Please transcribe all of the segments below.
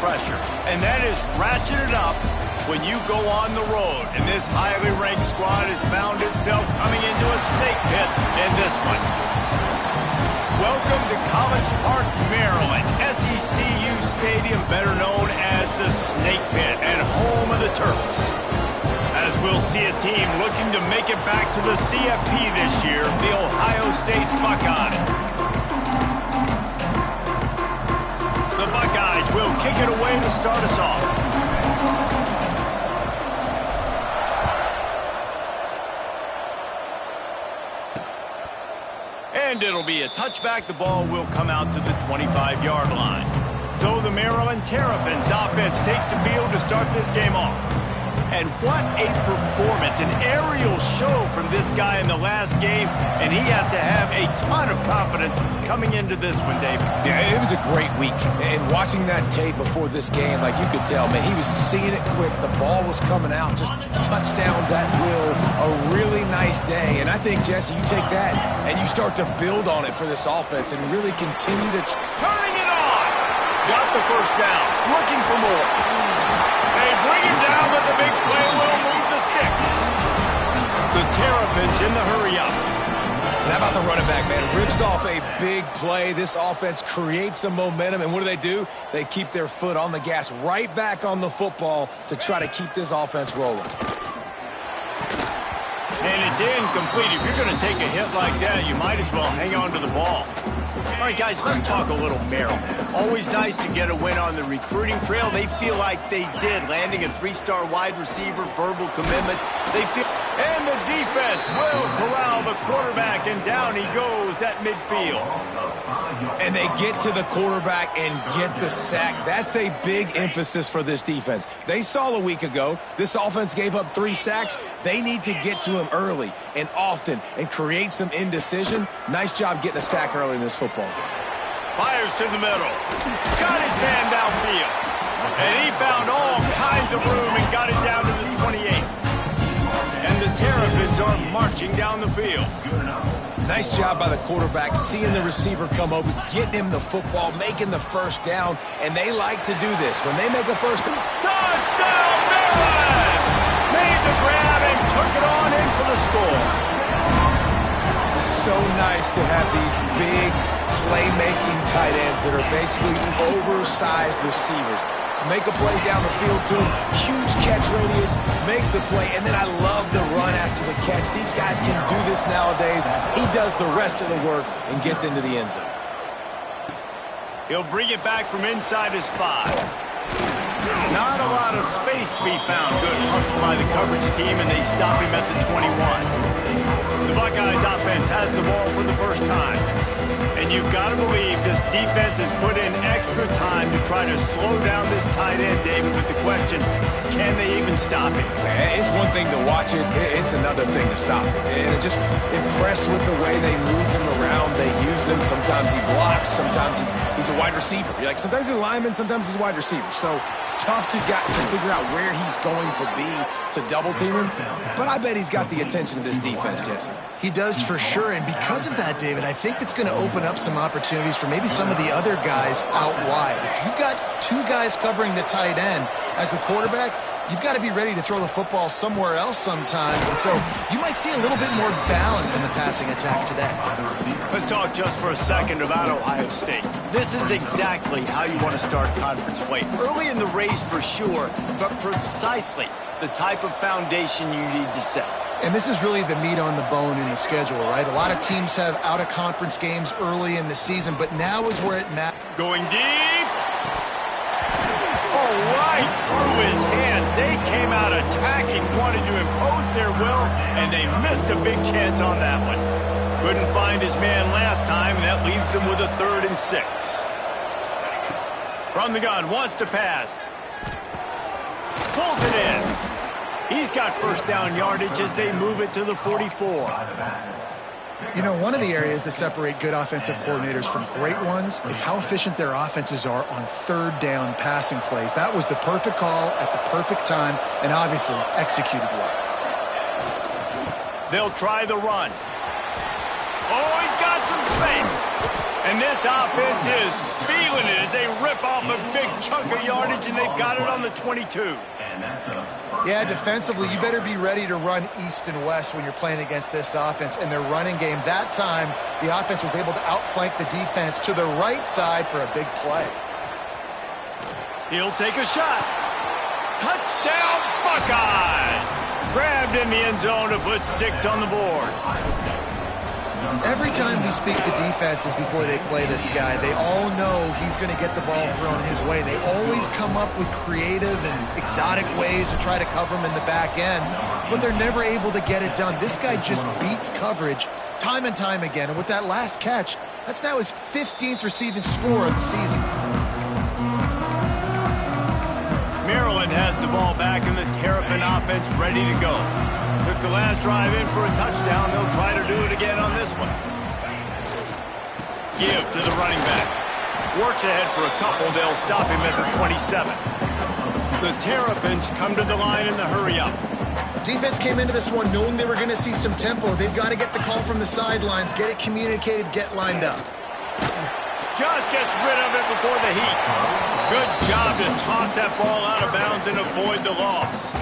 pressure. And that is ratcheted up when you go on the road. And this highly ranked squad has found itself coming into a snake pit in this one. Welcome to College Park, Maryland, SECU Stadium, better known as the Snake Pit and home of the Terps. As we'll see a team looking to make it back to the CFP this year, the Ohio State Buckeyes. The Buckeyes will kick it away to start us off. And it'll be a touchback. The ball will come out to the 25-yard line. So the Maryland Terrapins offense takes the field to start this game off. And what a performance, an aerial show from this guy in the last game, and he has to have a ton of confidence coming into this one, Dave. Yeah, it was a great week, and watching that tape before this game, like you could tell, man, he was seeing it quick. The ball was coming out, just touchdowns at will, a really nice day. And I think, Jesse, you take that and you start to build on it for this offense and really continue to... Turning it on! Got the first down, looking for more. They bring him down, but the big play will move the sticks. The Terrapins in the hurry-up. And how about the running back, man? Rips off a big play. This offense creates some momentum, and what do? They keep their foot on the gas, right back on the football to try to keep this offense rolling. And it's incomplete. If you're going to take a hit like that, you might as well hang on to the ball. All right, guys, let's talk a little Maryland. Always nice to get a win on the recruiting trail. They feel like they did, landing a 3-star wide receiver, verbal commitment. And the defense will corral the quarterback, and down he goes at midfield. And they get to the quarterback and get the sack. That's a big emphasis for this defense. They saw a week ago, this offense gave up 3 sacks. They need to get to him early and often and create some indecision. Nice job getting a sack early in this football game. Fires to the middle. Got his man downfield. And he found all kinds of room and got it down to the 28. And the Terrapins are marching down the field. Nice job by the quarterback, seeing the receiver come open, getting him the football, making the first down, and they like to do this. When they make a first down, touchdown, Maryland! Made the grab and took it on in for the score. It's so nice to have these big playmaking tight ends that are basically oversized receivers. Make a play down the field to him, huge catch radius, makes the play, and then I love the run after the catch. These guys can do this nowadays. He does the rest of the work and gets into the end zone. He'll bring it back from inside his 5. Not a lot of space to be found. Good hustle by the coverage team, and they stop him at the 21. The Buckeyes offense has the ball for the first time. And you've got to believe this defense has put in extra time to try to slow down this tight end, David, with the question, can they even stop him? It's one thing to watch it, it's another thing to stop it. And just impressed with the way they move him around. They use him. Sometimes he blocks. Sometimes he's a wide receiver. You're like, sometimes he's a lineman, sometimes he's a wide receiver. So tough to figure out where he's going to be to double team him. But I bet he's got the attention of this defense, Jesse. He does for sure, and because of that, David, I think it's going to open up some opportunities for maybe some of the other guys out wide. If you've got 2 guys covering the tight end as a quarterback, you've got to be ready to throw the football somewhere else sometimes, and so you might see a little bit more balance in the passing attack today. Let's talk just for a second about Ohio State. This is exactly how you want to start conference play. Early in the race for sure, but precisely the type of foundation you need to set. And this is really the meat on the bone in the schedule, right? A lot of teams have out-of-conference games early in the season, but now is where it matters. Going deep. Oh, right through his hands. They came out attacking, wanted to impose their will, and they missed a big chance on that one. Couldn't find his man last time, and that leaves them with a 3rd and 6. From the gun, wants to pass. Pulls it in. He's got first down yardage as they move it to the 44. You know, one of the areas that separate good offensive coordinators from great ones is how efficient their offenses are on 3rd down passing plays. That was the perfect call at the perfect time and obviously executed well. They'll try the run. Oh, he's got some space. And this offense is feeling it as they rip off a big chunk of yardage, and they've got it on the 22. Yeah, defensively, you better be ready to run east and west when you're playing against this offense. And their running game, that time, the offense was able to outflank the defense to the right side for a big play. He'll take a shot. Touchdown, Buckeyes! Grabbed in the end zone to put 6 on the board. Every time we speak to defenses before they play this guy, they all know he's going to get the ball thrown his way. They always come up with creative and exotic ways to try to cover him in the back end, but they're never able to get it done. This guy just beats coverage time and time again, and with that last catch, that's now his 15th receiving score of the season. Maryland has the ball back, and the Terrapin offense ready to go. Took the last drive in for a touchdown. They'll try to do it again on this one. Give to the running back. Works ahead for a couple. They'll stop him at the 27. The Terrapins come to the line in the hurry-up. Defense came into this one knowing they were going to see some tempo. They've got to get the call from the sidelines, get it communicated, get lined up. Just gets rid of it before the heat. Good job to toss that ball out of bounds and avoid the loss.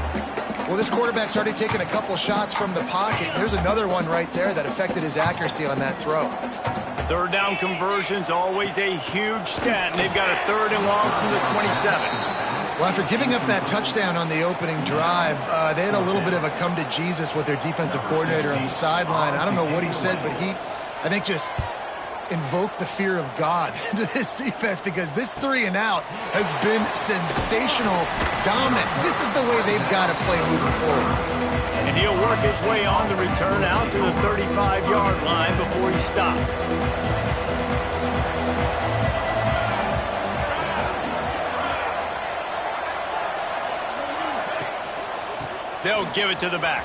Well, this quarterback started taking a couple shots from the pocket. There's another one right there that affected his accuracy on that throw. Third down conversion's always a huge stat, and they've got a 3rd and long from the 27. Well, after giving up that touchdown on the opening drive, they had a little bit of a come to Jesus with their defensive coordinator on the sideline. I don't know what he said, but he, I think, just invoke the fear of God into this defense, because this 3 and out has been sensational, dominant. This is the way they've got to play moving forward. And he'll work his way on the return out to the 35-yard line before he stopped. They'll give it to the back.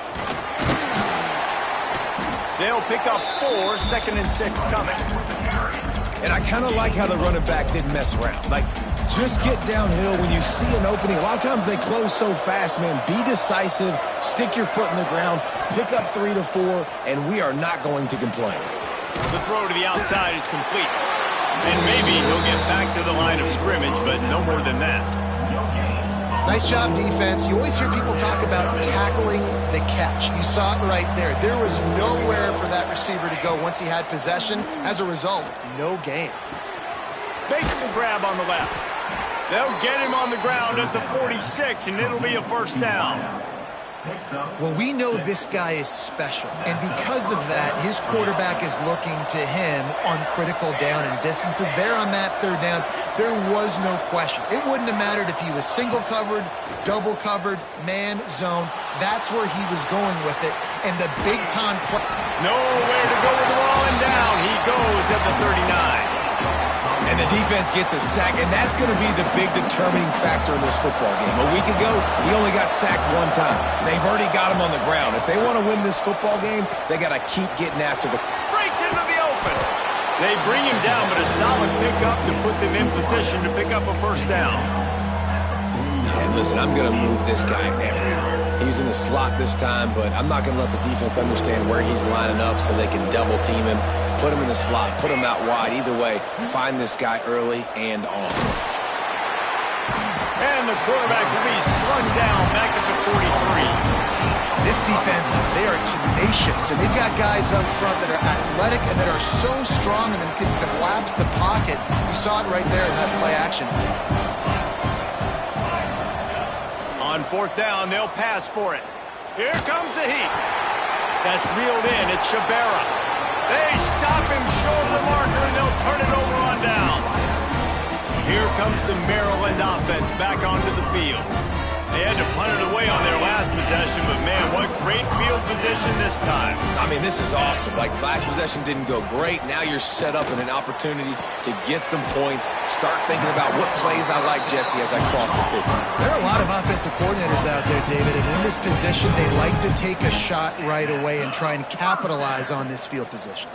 They'll pick up 4, 2nd and 6 coming. And I kind of like how the running back didn't mess around. Like, just get downhill when you see an opening. A lot of times they close so fast, man. Be decisive, stick your foot in the ground, pick up 3 to 4, and we are not going to complain. The throw to the outside is complete. And maybe he'll get back to the line of scrimmage, but no more than that. Nice job, defense. You always hear people talk about tackling the catch. You saw it right there. There was nowhere for that receiver to go once he had possession. As a result, no gain. Makes the grab on the left. They'll get him on the ground at the 46, and it'll be a 1st down. Well, we know this guy is special, and because of that, his quarterback is looking to him on critical down and distances. There on that 3rd down, there was no question. It wouldn't have mattered if he was single covered, double covered, man, zone. That's where he was going with it, and the big-time play. Nowhere to go with the ball, and down he goes at the 39. And the defense gets a sack, and that's going to be the big determining factor in this football game. A week ago, he only got sacked 1 time. They've already got him on the ground. If they want to win this football game, they got to keep getting after the... Breaks into the open. They bring him down, but a solid pickup to put them in position to pick up a 1st down. And listen, I'm going to move this guy everywhere. He was in the slot this time, but I'm not going to let the defense understand where he's lining up so they can double team him, put him in the slot, put him out wide. Either way, find this guy early and often. And the quarterback will be slung down back at the 43. This defense, they are tenacious, and they've got guys up front that are athletic and that are so strong and can collapse the pocket. You saw it right there in that play action. On 4th down, they'll pass for it. Here comes the heat. That's reeled in. It's Shabera. They stop him short of the marker, and they'll turn it over on down. Here comes the Maryland offense back onto the field. They had to punt it away on their last possession, but man, what great field position this time. I mean, this is awesome. Like, last possession didn't go great. Now you're set up in an opportunity to get some points. Start thinking about what plays I like, Jesse, as I cross the 50. There are a lot of offensive coordinators out there, David, and in this position, they like to take a shot right away and try and capitalize on this field position.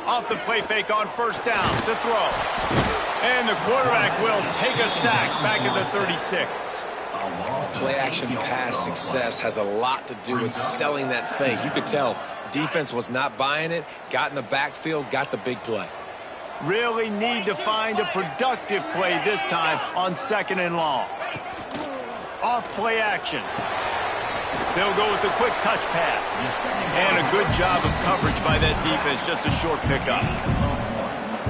Off the play fake on 1st down to throw. And the quarterback will take a sack back at the 36. Play-action pass success has a lot to do with selling that fake. You could tell defense was not buying it, got in the backfield, got the big play. Really need to find a productive play this time on 2nd and long. Off play action. They'll go with a quick touch pass. And a good job of coverage by that defense, just a short pickup.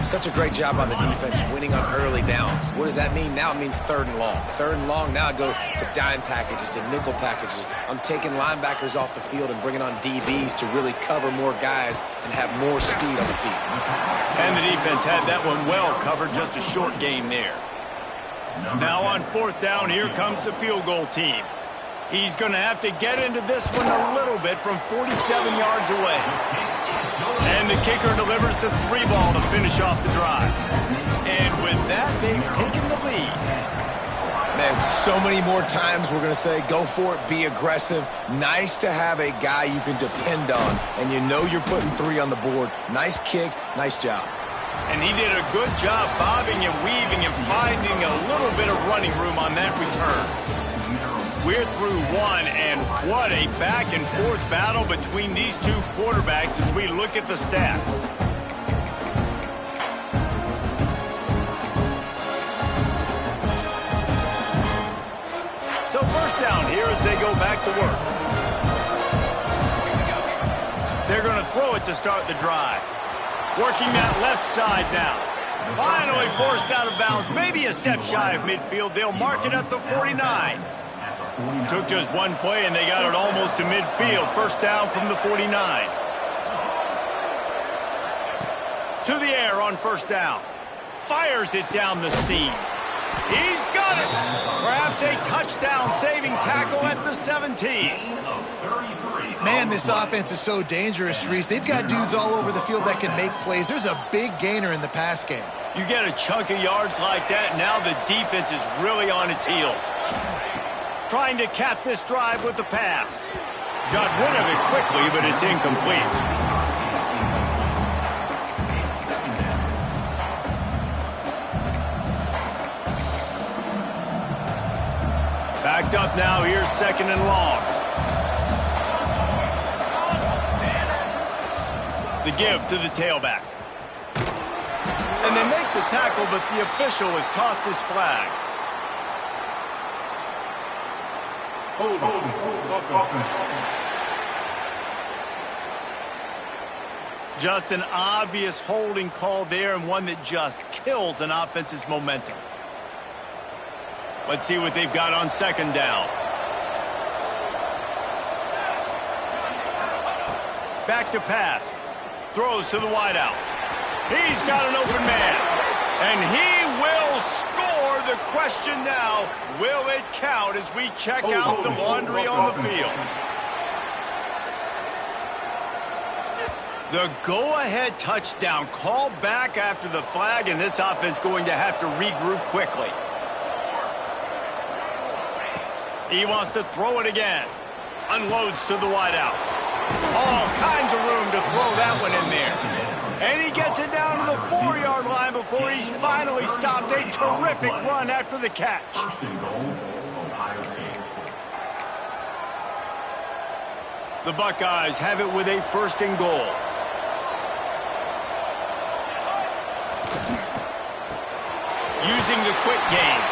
Such a great job on the defense winning on early downs. What does that mean? Now it means 3rd and long. 3rd and long, now I go to dime packages, to nickel packages. I'm taking linebackers off the field and bringing on DBs to really cover more guys and have more speed on the field. And the defense had that one well covered, just a short gain there. Now on 4th down, here comes the field goal team. He's going to have to get into this one a little bit from 47 yards away. And the kicker delivers the 3 ball to finish off the drive. And with that, they've taken the lead. Man, so many more times we're going to say, go for it, be aggressive. Nice to have a guy you can depend on, and you know you're putting 3 on the board. Nice kick, nice job. And he did a good job bobbing and weaving and finding a little bit of running room on that return. We're through one, and what a back-and-forth battle between these two quarterbacks as we look at the stats. So 1st down here as they go back to work. They're going to throw it to start the drive. Working that left side now. Finally forced out of bounds, maybe a step shy of midfield. They'll mark it at the 49. Took just one play, and they got it almost to midfield. 1st down from the 49. To the air on 1st down. Fires it down the seam. He's got it. Perhaps a touchdown-saving tackle at the 17. Man, this offense is so dangerous, Reese. They've got dudes all over the field that can make plays. There's a big gainer in the pass game. You get a chunk of yards like that, now the defense is really on its heels. Trying to cap this drive with a pass. Got rid of it quickly, but it's incomplete. Backed up now, here's 2nd and long. The give to the tailback. And they make the tackle, but the official has tossed his flag. Just an obvious holding call there, and one that just kills an offense's momentum. Let's see what they've got on 2nd down. Back to pass. Throws to the wideout. He's got an open man. And he will score. The question now, will it count as we check out the laundry on the field? The go-ahead touchdown called back after the flag, and this offense going to have to regroup quickly. He wants to throw it again. Unloads to the wideout. All kinds of room to throw that one in there. And he gets it down to the 4-yard line before he's finally stopped. A terrific run after the catch. The Buckeyes have it with a 1st and goal. Using the quick game.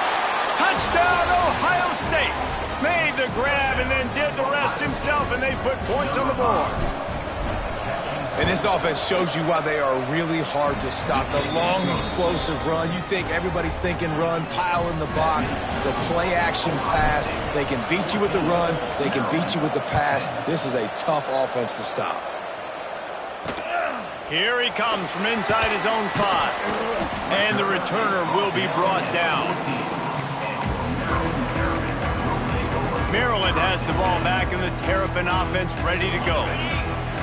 Touchdown, Ohio State. Made the grab and then did the rest himself, and they put points on the board. And this offense shows you why they are really hard to stop. The long, explosive run. You think everybody's thinking run, pile in the box. The play-action pass. They can beat you with the run. They can beat you with the pass. This is a tough offense to stop. Here he comes from inside his own 5. And the returner will be brought down. Maryland has the ball back in the Terrapin offense ready to go.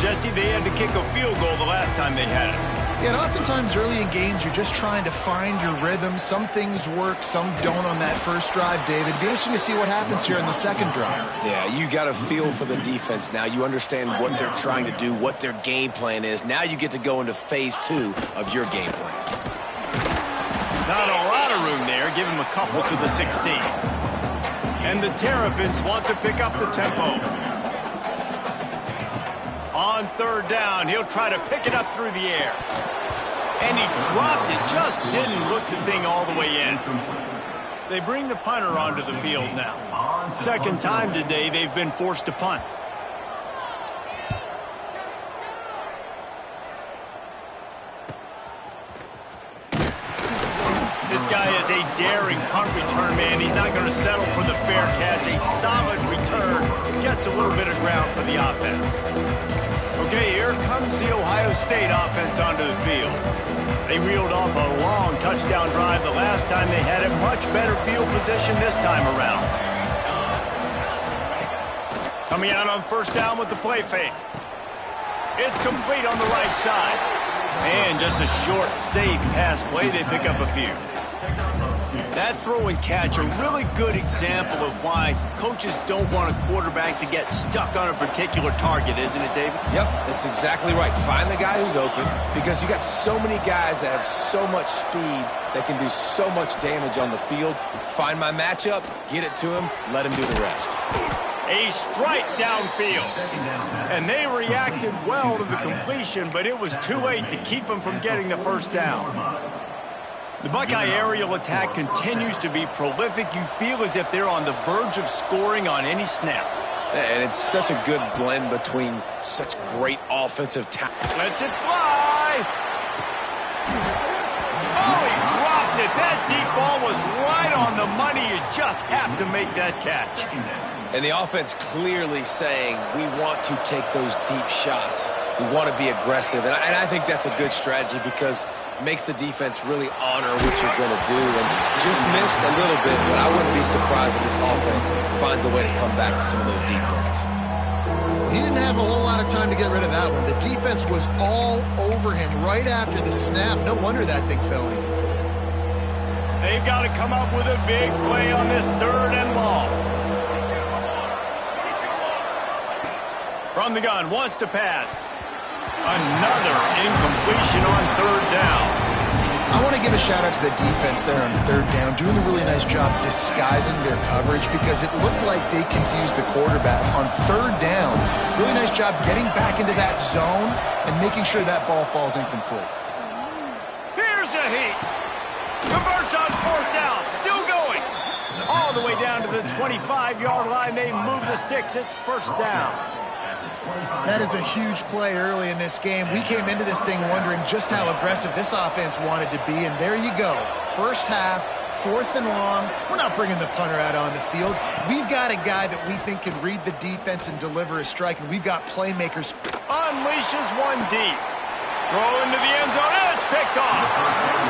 Jesse, they had to kick a field goal the last time they had it. Yeah, and oftentimes early in games, you're just trying to find your rhythm. Some things work, some don't on that first drive, David. It'd be interesting to see what happens here in the 2nd drive. Yeah, you got a feel for the defense now. You understand what they're trying to do, what their game plan is. Now you get to go into phase 2 of your game plan. Not a lot of room there. Give him a couple to the 16. And the Terrapins want to pick up the tempo. On third down, he'll try to pick it up through the air. And he dropped it. Just didn't look the thing all the way in. They bring the punter onto the field now. Second time today they've been forced to punt. This guy is a daring punt return man. He's not going to settle for the fair catch. A solid return. Gets a little bit of ground for the offense. Okay, here comes the Ohio State offense onto the field. They reeled off a long touchdown drive the last time they had it. Much better field position this time around. Coming out on first down with the play fake. It's complete on the right side. And just a short, safe pass play. They pick up a few. That throw and catch, a really good example of why coaches don't want a quarterback to get stuck on a particular target, isn't it, David? Yep, that's exactly right. Find the guy who's open, because you got so many guys that have so much speed that can do so much damage on the field. Find my matchup, get it to him, let him do the rest. A strike downfield. And they reacted well to the completion, but it was too late to keep them from getting the first down. The Buckeye aerial attack continues to be prolific. You feel as if they're on the verge of scoring on any snap. And it's such a good blend between such great offensive talent. Lets it fly. Oh, he dropped it. That deep ball was right on the money. You just have to make that catch. And the offense clearly saying, we want to take those deep shots. We want to be aggressive. And I think that's a good strategy because it makes the defense really honor what you're going to do. And just missed a little bit, but I wouldn't be surprised if this offense finds a way to come back to some of those deep balls. He didn't have a whole lot of time to get rid of that one. The defense was all over him right after the snap. No wonder that thing fell incomplete. They've got to come up with a big play on this third and long. From the gun, wants to pass. Another incompletion on third down. I want to give a shout-out to the defense there on third down, doing a really nice job disguising their coverage because it looked like they confused the quarterback on third down. Really nice job getting back into that zone and making sure that ball falls incomplete. Here's a heat. Converts on fourth down. Still going. All the way down to the 25-yard line. They move the sticks. It's first down. That is a huge play early in this game. We came into this thing wondering just how aggressive this offense wanted to be, and there you go. First half, fourth and long. We're not bringing the punter out on the field. We've got a guy that we think can read the defense and deliver a strike, and we've got playmakers. Unleashes one deep. Throw into the end zone, and it's picked off.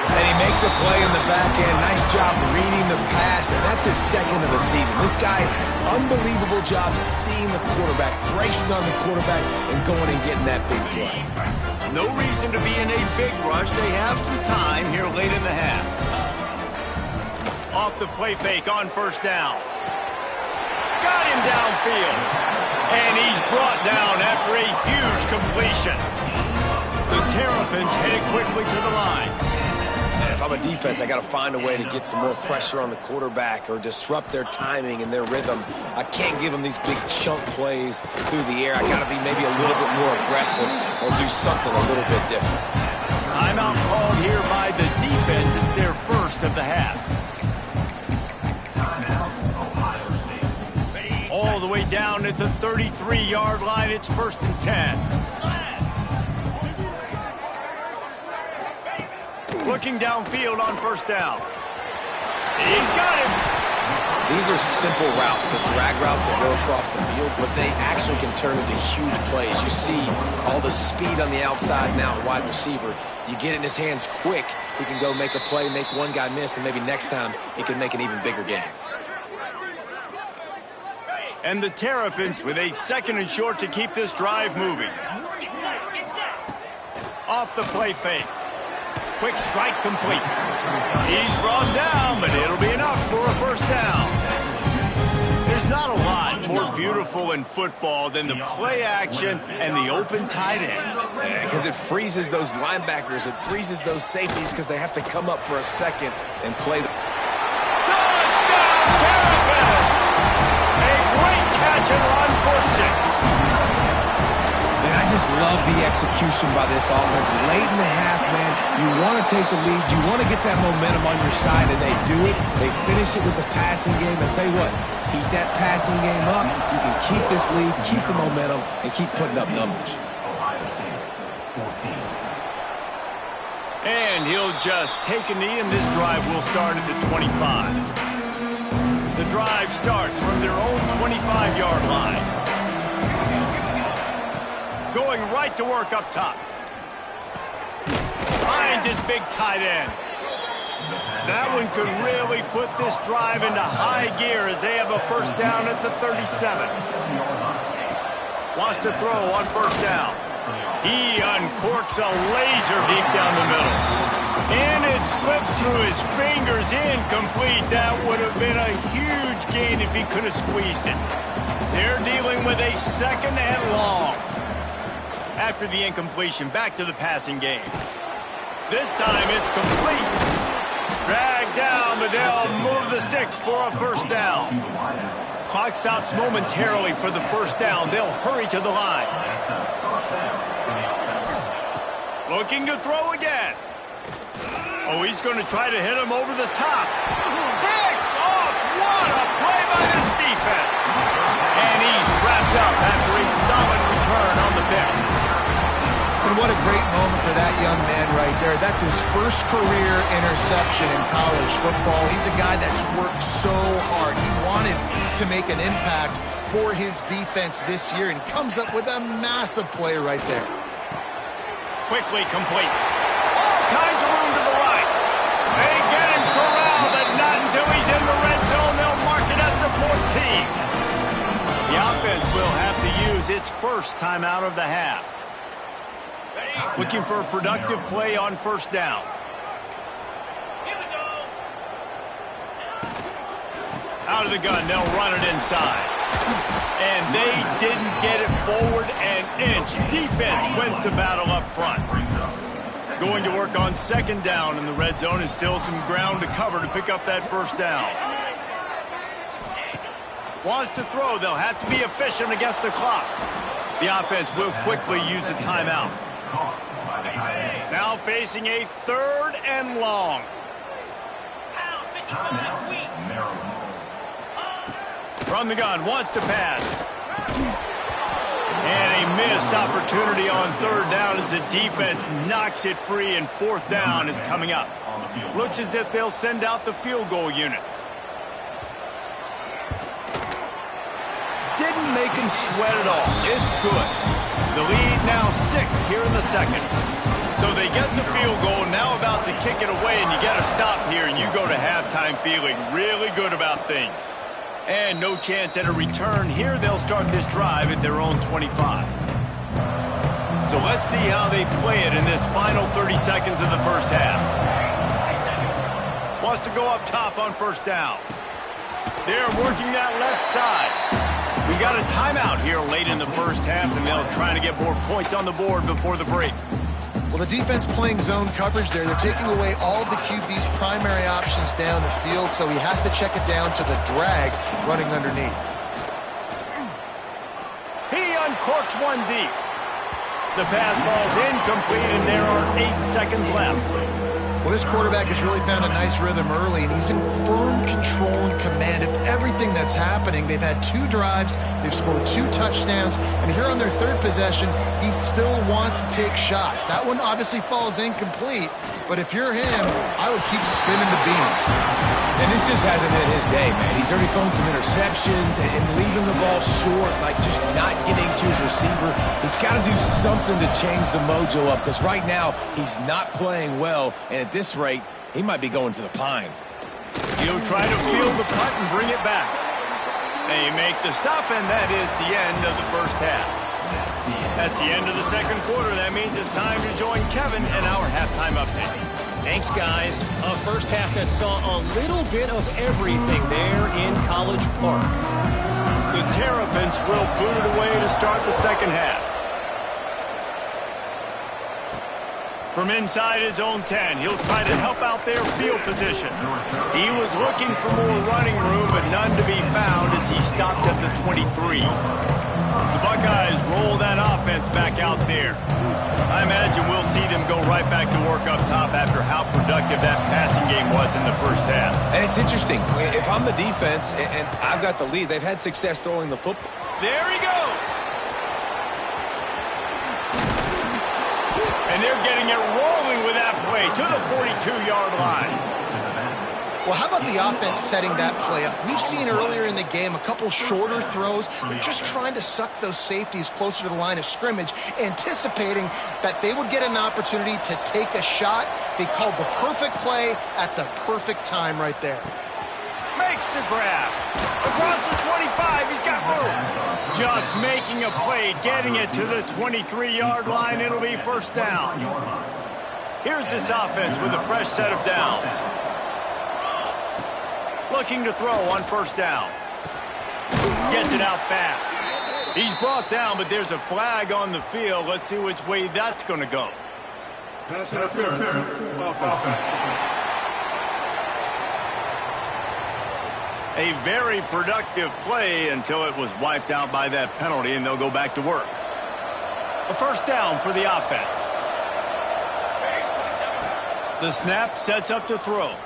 And he makes a play in the back end. Nice job reading the pass, and that's his second of the season. This guy, unbelievable job seeing the quarterback, breaking on the quarterback, and going and getting that big play. No reason to be in a big rush. They have some time here late in the half. Off the play fake on first down. Got him downfield. And he's brought down after a huge completion. The Terrapins headed quickly to the line. And if I'm a defense, I got to find a way to get some more pressure on the quarterback or disrupt their timing and their rhythm. I can't give them these big chunk plays through the air. I got to be maybe a little bit more aggressive or do something a little bit different. Timeout called here by the defense. It's their first of the half. All the way down at the 33-yard line. It's first and 10. Looking downfield on first down. He's got him. These are simple routes, the drag routes that go across the field, but they actually can turn into huge plays. You see all the speed on the outside now, wide receiver. You get it in his hands quick, he can go make a play, make one guy miss, and maybe next time he can make an even bigger game. And the Terrapins with a second and short to keep this drive moving. Off the play fake. Quick strike complete. He's brought down, but it'll be enough for a first down. There's not a lot more beautiful in football than the play action and the open tight end. Because it freezes those linebackers. It freezes those safeties because they have to come up for a second and play the... Touchdown, Terrapins! A great catch and run for 6. Man, I just love the execution by this offense. Late in the half, man, you want to take the lead. You want to get that momentum on your side, and they do it. They finish it with the passing game. I'll tell you what, keep that passing game up. You can keep this lead, keep the momentum, and keep putting up numbers. And he'll just take a knee, and this drive will start at the 25. The drive starts from their own 25-yard line. Going right to work up top. Finds his big tight end. That one could really put this drive into high gear as they have a first down at the 37. Wants to throw on first down. He uncorks a laser deep down the middle. And it slips through his fingers, incomplete. That would have been a huge gain if he could have squeezed it. They're dealing with a second and long. After the incompletion, back to the passing game. This time it's complete. Dragged down, but they'll move the sticks for a first down. Clock stops momentarily for the first down. They'll hurry to the line. Looking to throw again. Oh, he's going to try to hit him over the top. Picked off. What a play by this defense. And he's wrapped up after a solid return on the pick. And what a great moment for that young man right there. That's his first career interception in college football. He's a guy that's worked so hard. He wanted to make an impact for his defense this year and comes up with a massive play right there. Quickly complete. All kinds of room to the right. They get him corralled, but not until he's in the red zone. They'll mark it at the 14. The offense will have to use its first timeout of the half. Looking for a productive play on first down. Out of the gun, they'll run it inside. And they didn't get it forward an inch. Defense wins the battle up front. Going to work on second down in the red zone, and still some ground to cover to pick up that first down. Wants to throw. They'll have to be efficient against the clock. The offense will quickly use a timeout. Now facing a third and long. From the gun, wants to pass. And a missed opportunity on third down as the defense knocks it free, and fourth down is coming up. Looks as if they'll send out the field goal unit. Didn't make him sweat at all. It's good. The lead now 6 here in the second. So they get the field goal, now about to kick it away, and you get a stop here, and you go to halftime feeling really good about things. And no chance at a return here. They'll start this drive at their own 25. So let's see how they play it in this final 30 seconds of the first half. Wants to go up top on first down. They're working that left side. We got a timeout here late in the first half, and they'll try to get more points on the board before the break. Well, the defense playing zone coverage there. They're taking away all of the QB's primary options down the field, so he has to check it down to the drag running underneath. He uncorks one deep. The pass falls incomplete, and there are 8 seconds left. Well, this quarterback has really found a nice rhythm early, and he's in firm control and command of everything that's happening. They've had 2 drives, they've scored 2 touchdowns, and here on their third possession, he still wants to take shots. That one obviously falls incomplete, but if you're him, I would keep spinning the beam. And this just hasn't been his day, man. He's already thrown some interceptions and leaving the ball short, like just not getting to his receiver. He's got to do something to change the mojo up, because right now he's not playing well, and at this rate, he might be going to the pine. He'll try to field the punt and bring it back. They make the stop, and that is the end of the first half. That's the end of the second quarter. That means it's time to join Kevin in our halftime update. Thanks, guys. A first half that saw a little bit of everything there in College Park. The Terrapins will boot it away to start the second half. From inside his own 10, he'll try to help out their field position. He was looking for more running room, but none to be found as he stopped at the 23. The Buckeyes roll that offense back out there. I imagine we'll see them go right back to work up top after how productive that passing game was in the first half. And it's interesting. If I'm the defense and I've got the lead, they've had success throwing the football. There he goes. And they're getting it rolling with that play to the 42-yard line. Well, how about the offense setting that play up? We've seen earlier in the game a couple shorter throws. They're just trying to suck those safeties closer to the line of scrimmage, anticipating that they would get an opportunity to take a shot. They called the perfect play at the perfect time right there. Makes the grab. Across the 25, he's got room. Just making a play, getting it to the 23-yard line. It'll be first down. Here's this offense with a fresh set of downs. Looking to throw on first down. Gets it out fast. He's brought down, but there's a flag on the field. Let's see which way that's going to go. Pass interference. Offense. A very productive play until it was wiped out by that penalty, and they'll go back to work. A first down for the offense. The snap sets up to throw.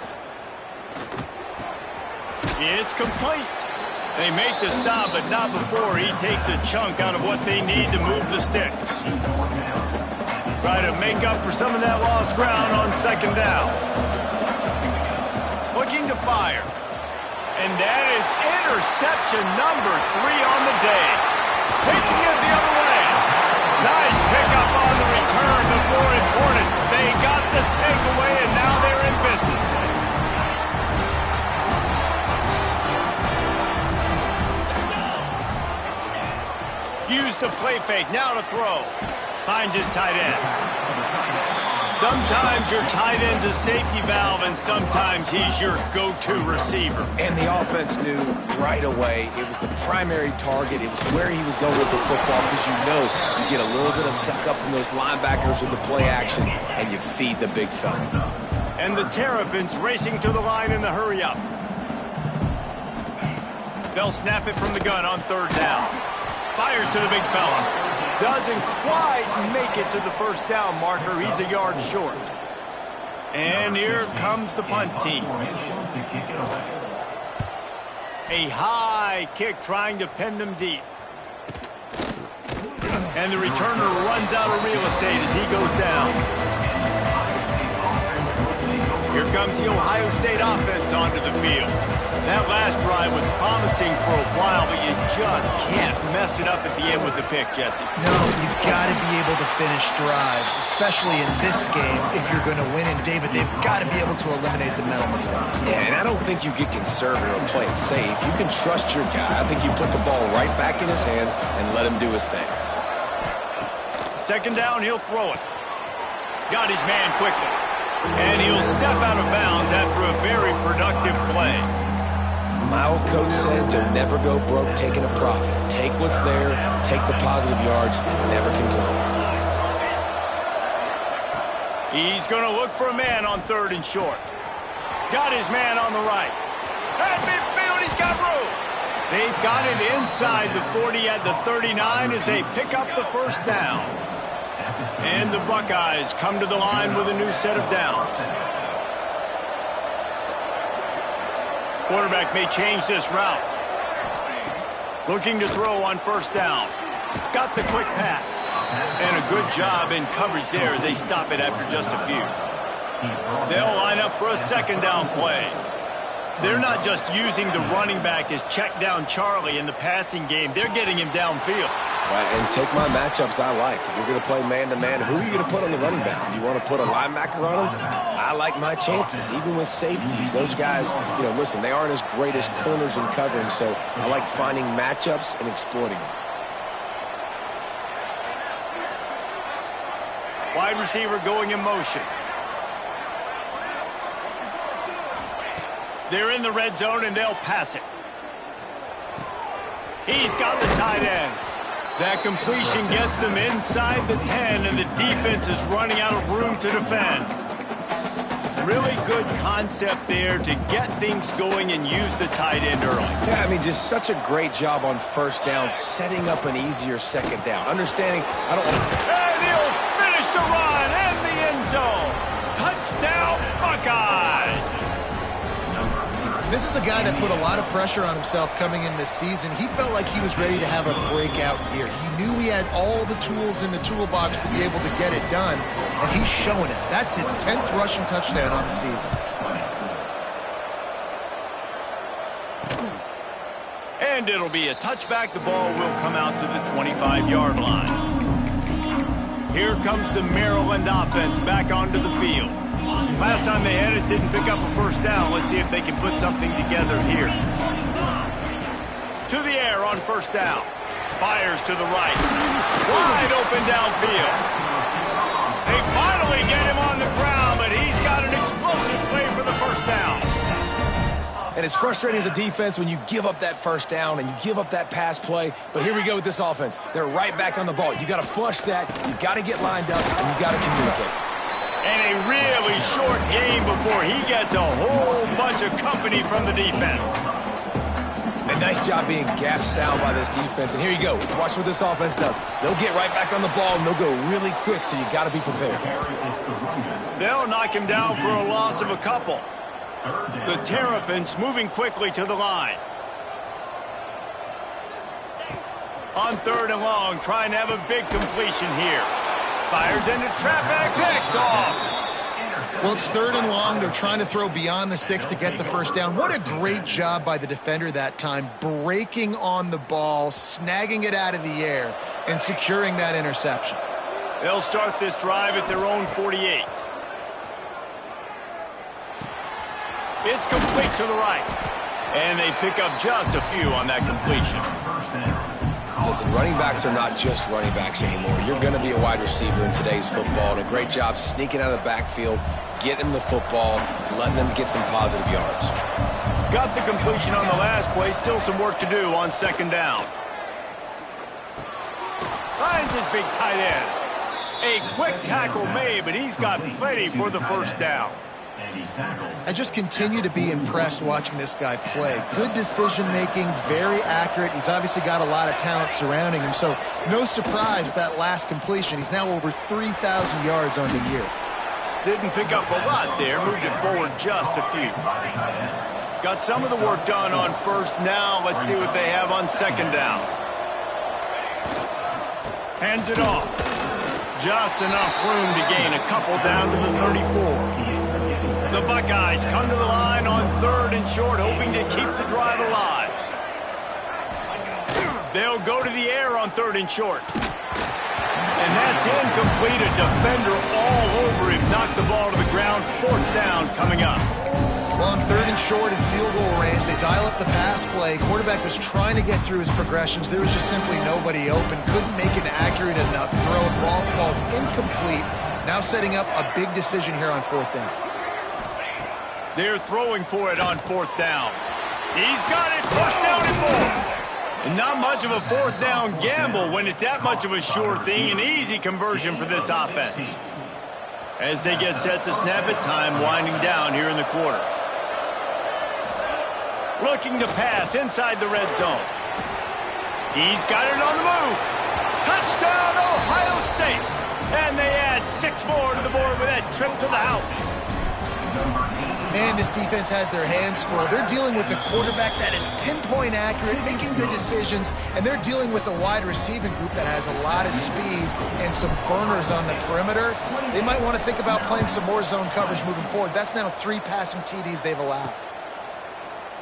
It's complete. They make the stop, but not before he takes a chunk out of what they need to move the sticks. Try to make up for some of that lost ground on second down. Looking to fire. And that is interception number 3 on the day. Taking it the other way. Nice pickup on the return, but more important, they got the takeaway, and now they're in business. Use the play fake, now to throw. Finds his tight end. Sometimes your tight end's a safety valve, and sometimes he's your go-to receiver. And the offense knew right away it was the primary target. It was where he was going with the football, because you know you get a little bit of suck up from those linebackers with the play action, and you feed the big fella. And the Terrapins racing to the line in the hurry-up. They'll snap it from the gun on third down. Fires to the big fella. Doesn't quite make it to the first down marker. He's a yard short. And here comes the punt team. A high kick trying to pin them deep. And the returner runs out of real estate as he goes down. Here comes the Ohio State offense onto the field. That last drive was promising for a while, but you just can't mess it up at the end with the pick, Jesse. No, you've got to be able to finish drives, especially in this game if you're going to win. And, David, they've got to be able to eliminate the mental mistakes. Yeah, and I don't think you get conservative or play it safe. You can trust your guy. I think you put the ball right back in his hands and let him do his thing. Second down, he'll throw it. Got his man quickly. And he'll step out of bounds after a very productive play. My old coach said, don't never go broke taking a profit. Take what's there, take the positive yards, and never complain. He's going to look for a man on third and short. Got his man on the right. At midfield, he's got room. They've got it inside the 40 at the 39 as they pick up the first down. And the Buckeyes come to the line with a new set of downs. Quarterback may change this route. Looking to throw on first down. Got the quick pass. And a good job in coverage there as they stop it after just a few. They'll line up for a second down play. They're not just using the running back as check down Charlie in the passing game. They're getting him downfield. Right, and take my matchups I like. If you're going to play man-to-man, who are you going to put on the running back? You want to put a linebacker on him? I like my chances, even with safeties. Those guys, you know, listen, they aren't as great as corners in covering, so I like finding matchups and exploiting them. Wide receiver going in motion. They're in the red zone, and they'll pass it. He's got the tight end. That completion gets them inside the 10, and the defense is running out of room to defend. Really good concept there to get things going and use the tight end early. Yeah, I mean, just such a great job on first down, setting up an easier second down. Understanding, I don't want to... And he'll finish the run in the end zone. Touchdown, Buckeyes! This is a guy that put a lot of pressure on himself coming in this season. He felt like he was ready to have a breakout year. He knew he had all the tools in the toolbox to be able to get it done, and he's showing it. That's his 10th rushing touchdown on the season. And it'll be a touchback. The ball will come out to the 25-yard line. Here comes the Maryland offense back onto the field. Last time they had it, didn't pick up a first down. Let's see if they can put something together here. To the air on first down. Fires to the right. Wide open downfield. They finally get him on the ground, but he's got an explosive play for the first down. And it's frustrating as a defense when you give up that first down and you give up that pass play. But here we go with this offense. They're right back on the ball. You got to flush that. You got to get lined up, and you got to communicate. And a really short game before he gets a whole bunch of company from the defense. A nice job being gap sound by this defense. And here you go. Watch what this offense does. They'll get right back on the ball, and they'll go really quick, so you got to be prepared. They'll knock him down for a loss of a couple. The Terrapins moving quickly to the line. On 3rd and long, trying to have a big completion here. Fires into traffic, picked off. Well, it's 3rd and long. They're trying to throw beyond the sticks to get the first down. What a great job by the defender that time, breaking on the ball, snagging it out of the air, and securing that interception. They'll start this drive at their own 48. It's complete to the right. And they pick up just a few on that completion. Listen, running backs are not just running backs anymore. You're going to be a wide receiver in today's football, and a great job sneaking out of the backfield, getting them the football, letting them get some positive yards. Got the completion on the last play. Still some work to do on 2nd down. Finds his big tight end. A quick tackle made, but he's got plenty for the first down. I just continue to be impressed watching this guy play. Good decision-making, very accurate. He's obviously got a lot of talent surrounding him, so no surprise with that last completion. He's now over 3,000 yards on the year. Didn't pick up a lot there, moved it forward just a few. Got some of the work done on first. Now let's see what they have on 2nd down. Hands it off. Just enough room to gain a couple down to the 34. The Buckeyes come to the line on 3rd and short, hoping to keep the drive alive. They'll go to the air on 3rd and short. And that's incomplete. A defender all over him. Knocked the ball to the ground. 4th down coming up. Well, on 3rd and short and field goal range, they dial up the pass play. Quarterback was trying to get through his progressions. There was just simply nobody open. Couldn't make an accurate enough throw. Ball's incomplete. Now setting up a big decision here on 4th down. They're throwing for it on 4th down. He's got it. First down and more. And not much of a 4th down gamble when it's that much of a sure thing. An easy conversion for this offense. As they get set to snap it, time winding down here in the quarter. Looking to pass inside the red zone. He's got it on the move. Touchdown, Ohio State. And they add 6 more to the board with that trip to the house. Man, this defense has their hands full. They're dealing with a quarterback that is pinpoint accurate, making good decisions, and they're dealing with a wide receiving group that has a lot of speed and some burners on the perimeter. They might want to think about playing some more zone coverage moving forward. That's now 3 passing TDs they've allowed.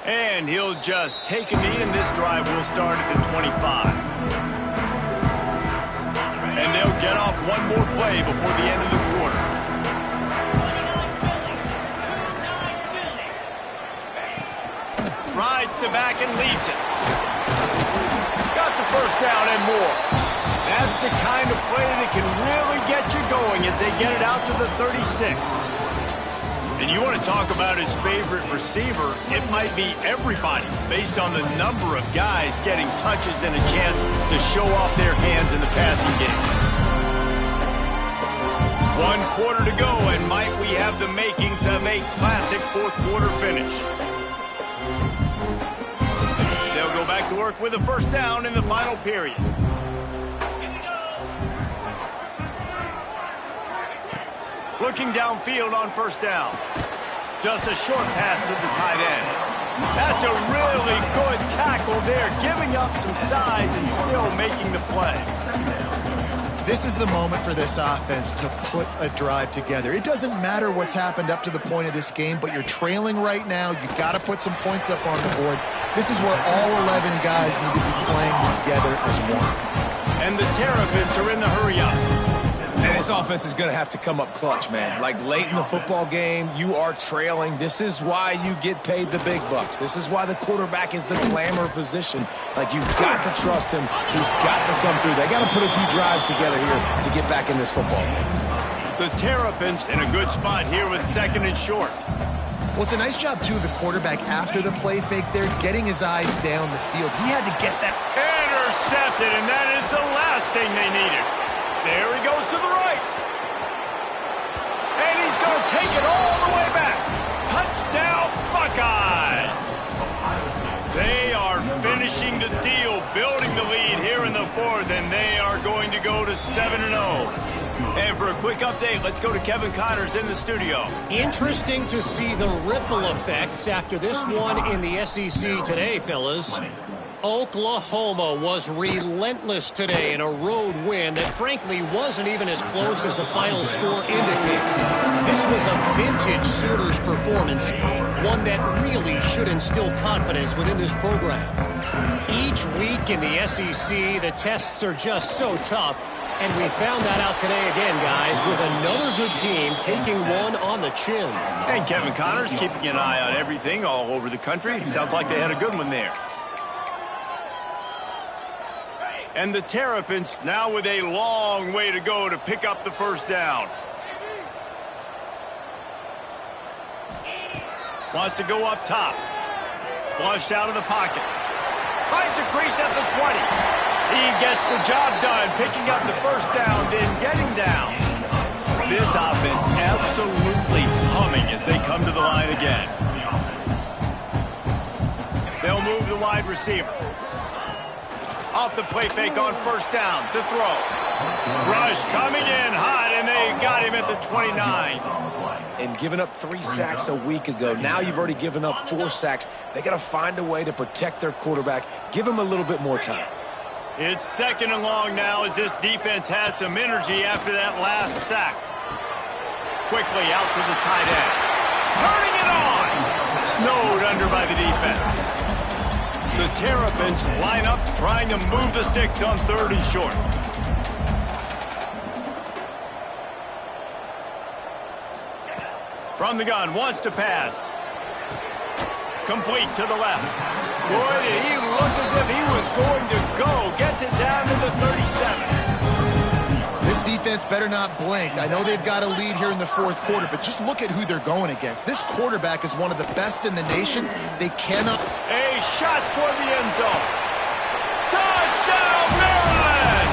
And he'll just take a knee, and this drive will start at the 25. And they'll get off one more play before the end of the quarter. Rides to back and leaves it. Got the first down and more. That's the kind of play that can really get you going as they get it out to the 36. And you want to talk about his favorite receiver, it might be everybody based on the number of guys getting touches and a chance to show off their hands in the passing game. 1 quarter to go, and might we have the makings of a classic fourth quarter finish. They'll go back to work with a first down in the final period. Looking downfield on first down. Just a short pass to the tight end. That's a really good tackle there, giving up some size and still making the play. This is the moment for this offense to put a drive together. It doesn't matter what's happened up to the point of this game, but you're trailing right now. You've got to put some points up on the board. This is where all 11 guys need to be playing together as one. And the Terrapins are in the hurry-up. And this offense is going to have to come up clutch, man. Like late in the football game, you are trailing. This is why you get paid the big bucks. This is why the quarterback is the glamour position. Like, you've got to trust him. He's got to come through. They got to put a few drives together here to get back in this football game. The Terrapins in a good spot here with 2nd and short. Well, it's a nice job, too, of the quarterback after the play fake there, getting his eyes down the field. He had to get that. Intercepted, and that is the last thing they needed. There he goes to the right. And he's going to take it all the way back. Touchdown, Buckeyes. They are finishing the deal, building the lead here in the fourth, and they are going to go to 7-0. And for a quick update, let's go to Kevin Connors in the studio. Interesting to see the ripple effects after this one in the SEC today, fellas. Oklahoma was relentless today in a road win that frankly wasn't even as close as the final score indicates. This was a vintage Sooners performance, one that really should instill confidence within this program. Each week in the SEC, the tests are just so tough, and we found that out today again, guys, with another good team taking one on the chin. And Kevin Connors keeping an eye on everything all over the country. Sounds like they had a good one there. And the Terrapins now with a long way to go to pick up the first down. Wants to go up top. Flushed out of the pocket. Finds a crease at the 20. He gets the job done, picking up the first down, then getting down. This offense absolutely humming as they come to the line again. They'll move the wide receiver. Off the play fake on first down to throw. Rush coming in hot, and they got him at the 29. And giving up 3 sacks a week ago. Now you've already given up 4 sacks. They got to find a way to protect their quarterback. Give him a little bit more time. It's 2nd and long now as this defense has some energy after that last sack. Quickly out to the tight end. Turning it on. Snowed under by the defense. The Terrapins line up trying to move the sticks on 3rd and short. From the gun, wants to pass. Complete to the left. Boy, did he look as if he was going to go. Gets it down to the 37. This defense better not blink. I know they've got a lead here in the fourth quarter, but just look at who they're going against. This quarterback is one of the best in the nation. They cannot... A shot toward the end zone. Touchdown, Maryland!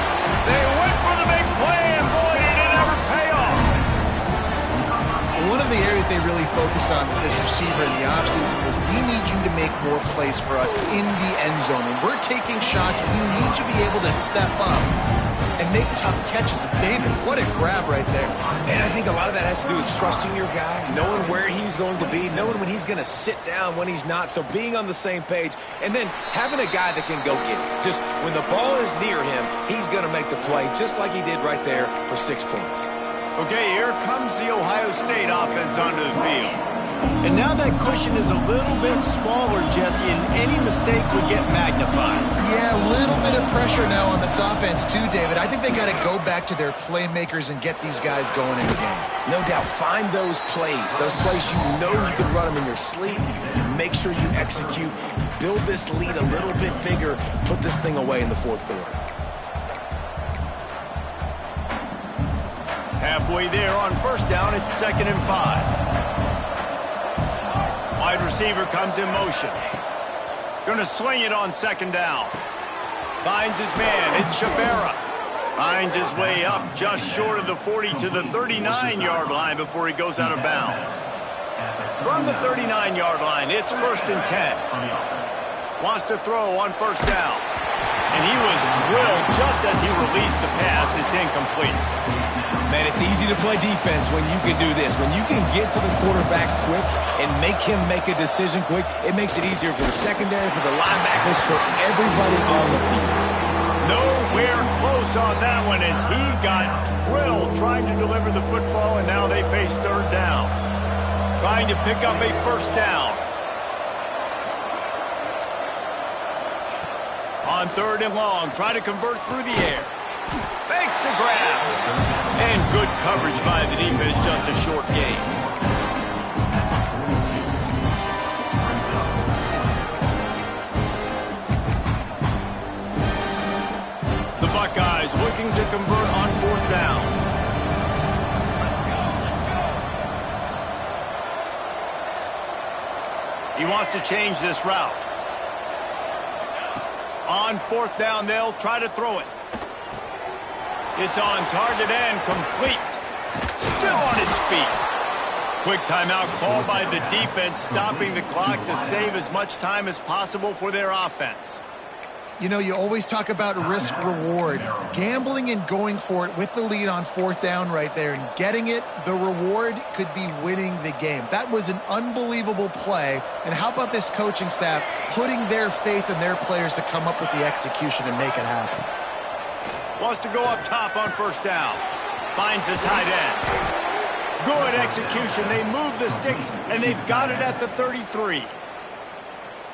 They went for the big play, and boy, did it ever pay off. One of the areas they really focused on with this receiver in the offseason was, we need you to make more plays for us in the end zone. When we're taking shots, we need you to be able to step up and make tough catches. And David, what a grab right there. And I think a lot of that has to do with trusting your guy, knowing where he's going to be, knowing when he's going to sit down, when he's not. So being on the same page, and then having a guy that can go get it. Just when the ball is near him, he's going to make the play, just like he did right there for 6 points. Okay, here comes the Ohio State offense onto the field. And now that cushion is a little bit smaller, Jesse, and any mistake would get magnified. Yeah, a little bit of pressure now on this offense too, David. I think they got to go back to their playmakers and get these guys going in the game. No doubt. Find those plays you know you can run them in your sleep, and make sure you execute. Build this lead a little bit bigger. Put this thing away in the fourth quarter. Halfway there on first down, it's 2nd and 5. Wide receiver comes in motion. Going to swing it on second down. Finds his man. It's Shabera. Finds his way up just short of the 40 to the 39-yard line before he goes out of bounds. From the 39-yard line, it's 1st and 10. Wants to throw on first down. And he was drilled just as he released the pass. It's incomplete. Man, it's easy to play defense when you can do this. When you can get to the quarterback quick and make him make a decision quick, it makes it easier for the secondary, for the linebackers, for everybody on the field. Nowhere close on that one as he got drilled trying to deliver the football, and now they face third down. Trying to pick up a first down. On 3rd and long, try to convert through the air. Makes the grab. And good coverage by the defense, just a short gain. The Buckeyes looking to convert on 4th down. He wants to change this route. On 4th down, they'll try to throw it. It's on target and complete. Still on his feet. Quick timeout called by the defense, stopping the clock to save as much time as possible for their offense. You know, you always talk about risk-reward. Gambling and going for it with the lead on 4th down right there and getting it, the reward could be winning the game. That was an unbelievable play. And how about this coaching staff putting their faith in their players to come up with the execution and make it happen? Wants to go up top on first down. Finds the tight end. Good execution. They move the sticks, and they've got it at the 33.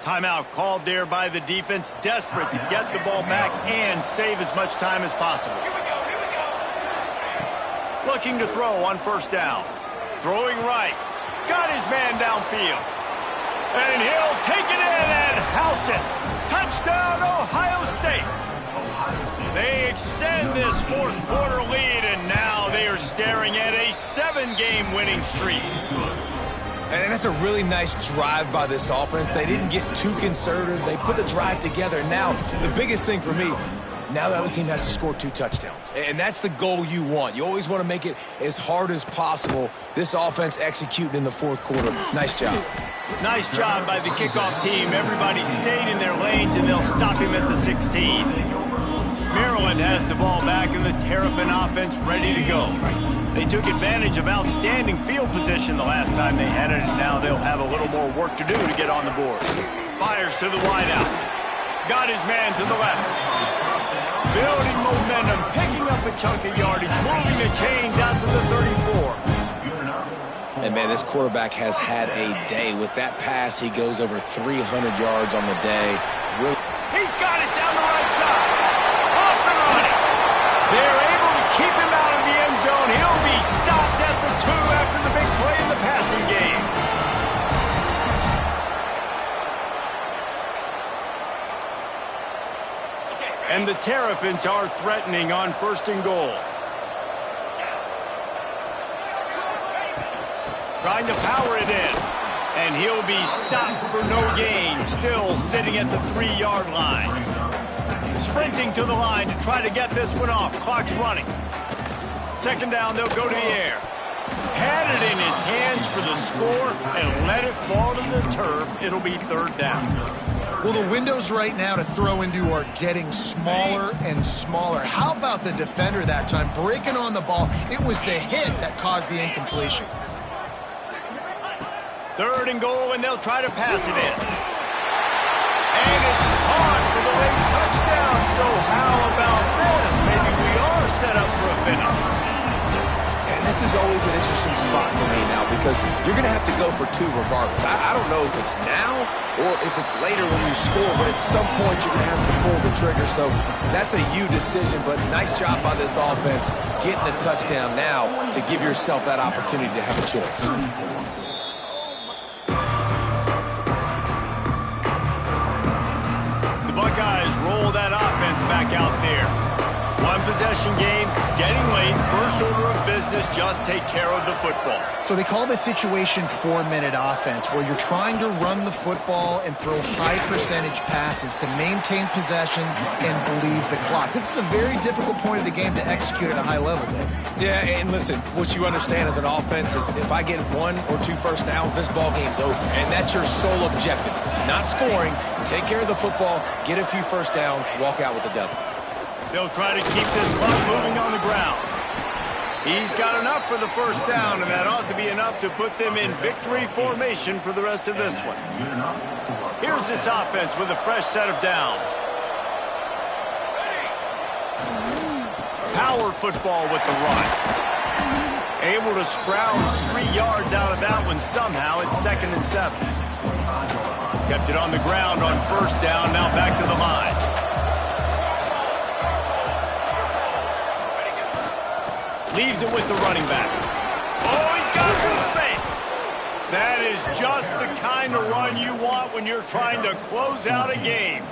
Timeout called there by the defense, desperate to get the ball back and save as much time as possible. Looking to throw on first down. Throwing right. Got his man downfield. And he'll take it in and house it. Touchdown, Ohio State. They extend this 4th quarter lead, and now they are staring at a 7-game winning streak. And that's a really nice drive by this offense. They didn't get too conservative. They put the drive together. Now, the biggest thing for me, now the other team has to score 2 touchdowns. And that's the goal you want. You always want to make it as hard as possible. This offense executing in the 4th quarter. Nice job. Nice job by the kickoff team. Everybody stayed in their lanes, and they'll stop him at the 16. Maryland has the ball back, and the Terrapin offense ready to go. They took advantage of outstanding field position the last time they had it, and now they'll have a little more work to do to get on the board. Fires to the wideout. Got his man to the left. Building momentum, picking up a chunk of yardage, moving the chains out to the 34. And, man, this quarterback has had a day. With that pass, he goes over 300 yards on the day. Really. He's got it down the right side. Off and running. They're able to keep him out of the end zone. He'll be stopped at the 2 after the big play in the passing game. And the Terrapins are threatening on 1st and goal. Trying to power it in. And he'll be stopped for no gain. Still sitting at the 3-yard line. Sprinting to the line to try to get this one off. Clock's running. 2nd down, they'll go to the air. Had it in his hands for the score and let it fall to the turf. It'll be 3rd down. Well, the windows right now to throw into are getting smaller and smaller. How about the defender that time breaking on the ball? It was the hit that caused the incompletion. 3rd and goal, and they'll try to pass it in. And it's caught for the late touchdown. So how about this? Maybe we are set up for a finish. And this is always an interesting spot for me now because you're going to have to go for 2 regardless. I don't know if it's now or if it's later when you score, but at some point you're going to have to pull the trigger. So that's a you decision, but nice job by this offense getting the touchdown now to give yourself that opportunity to have a choice. The Buckeyes roll that offense back out there. 1 possession possession game, getting late, first order of business, just take care of the football. So they call this situation 4-minute offense, where you're trying to run the football and throw high percentage passes to maintain possession and bleed the clock. This is a very difficult point of the game to execute at a high level, Dave. Yeah, and listen, what you understand as an offense is if I get 1 or 2 first downs, this ball game's over. And that's your sole objective. Not scoring, take care of the football, get a few first downs, walk out with the W. They'll try to keep this clock moving on the ground. He's got enough for the first down, and that ought to be enough to put them in victory formation for the rest of this one. Here's this offense with a fresh set of downs. Power football with the run. Able to scrounge 3 yards out of that one somehow. It's 2nd and 7. Kept it on the ground on first down, now back to the line. Leaves it with the running back. Oh, he's got some space. That is just the kind of run you want when you're trying to close out a game.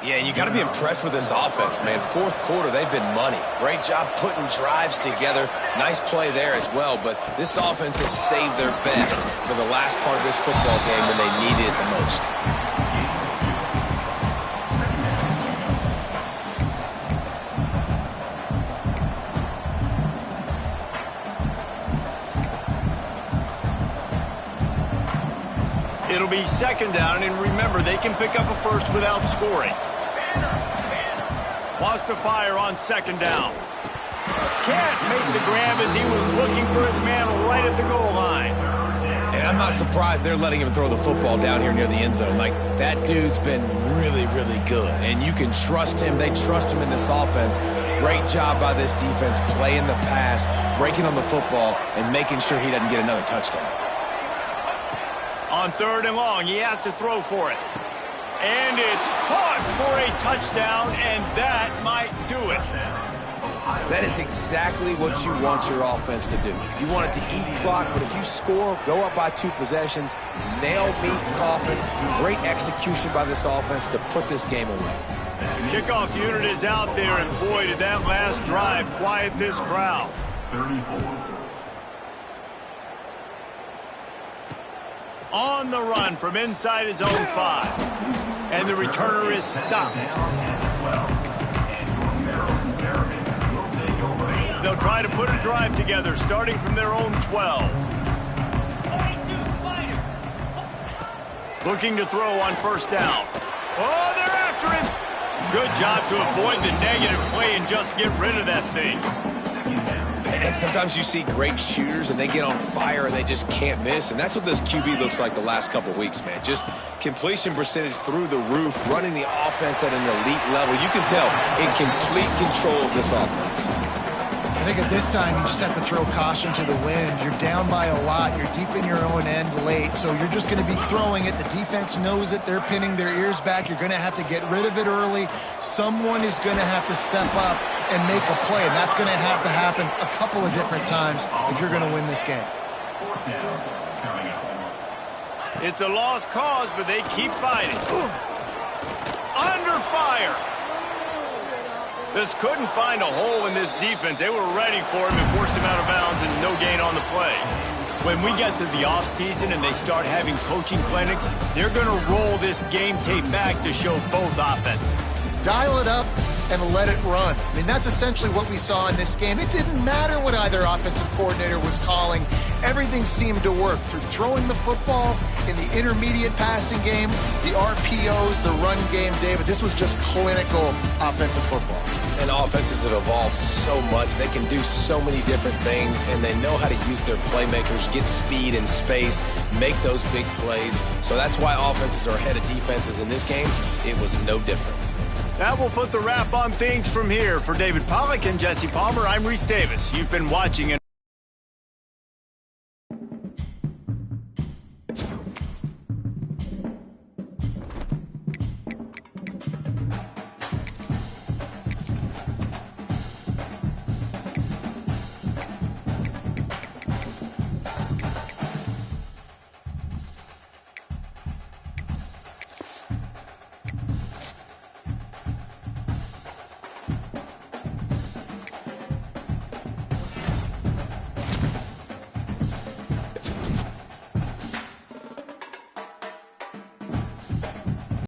Yeah, you got to be impressed with this offense, man. Fourth quarter, they've been money. Great job putting drives together. Nice play there as well, but this offense has saved their best for the last part of this football game when they needed it the most. It'll be 2nd down, and remember, they can pick up a first without scoring. Wants to fire on 2nd down. Can't make the grab as he was looking for his man right at the goal line. And I'm not surprised they're letting him throw the football down here near the end zone. Like, that dude's been really, really good, and you can trust him. They trust him in this offense. Great job by this defense playing the pass, breaking on the football, and making sure he doesn't get another touchdown. On 3rd and long, he has to throw for it. And it's caught for a touchdown, and that might do it. That is exactly what you want your offense to do. You want it to eat clock, but if you score, go up by 2 possessions, nail meat coffin, great execution by this offense to put this game away. The kickoff unit is out there, and boy, did that last drive quiet this crowd. 34. On the run from inside his own 5. And the returner is stopped. They'll try to put a drive together, starting from their own 12. Looking to throw on first down. Oh, they're after him. Good job to avoid the negative play and just get rid of that thing. And sometimes you see great shooters and they get on fire and they just can't miss. And that's what this QB looks like the last couple of weeks, man. Just completion percentage through the roof, running the offense at an elite level. You can tell in complete control of this offense. I think at this time, you just have to throw caution to the wind. You're down by a lot. You're deep in your own end late, so you're just going to be throwing it. The defense knows it. They're pinning their ears back. You're going to have to get rid of it early. Someone is going to have to step up and make a play, and that's going to have to happen a couple of different times if you're going to win this game. It's a lost cause, but they keep fighting. Under fire. Just couldn't find a hole in this defense. They were ready for him and forced him out of bounds, and no gain on the play. When we get to the offseason and they start having coaching clinics, they're going to roll this game tape back to show both offenses. Dial it up and let it run. I mean, that's essentially what we saw in this game. It didn't matter what either offensive coordinator was calling. Everything seemed to work through throwing the football in the intermediate passing game, the RPOs, the run game, David. This was just clinical offensive football. And offenses have evolved so much. They can do so many different things, and they know how to use their playmakers, get speed and space, make those big plays. So that's why offenses are ahead of defenses in this game. It was no different. That will put the wrap on things from here. For David Pollack and Jesse Palmer, I'm Reese Davis. You've been watching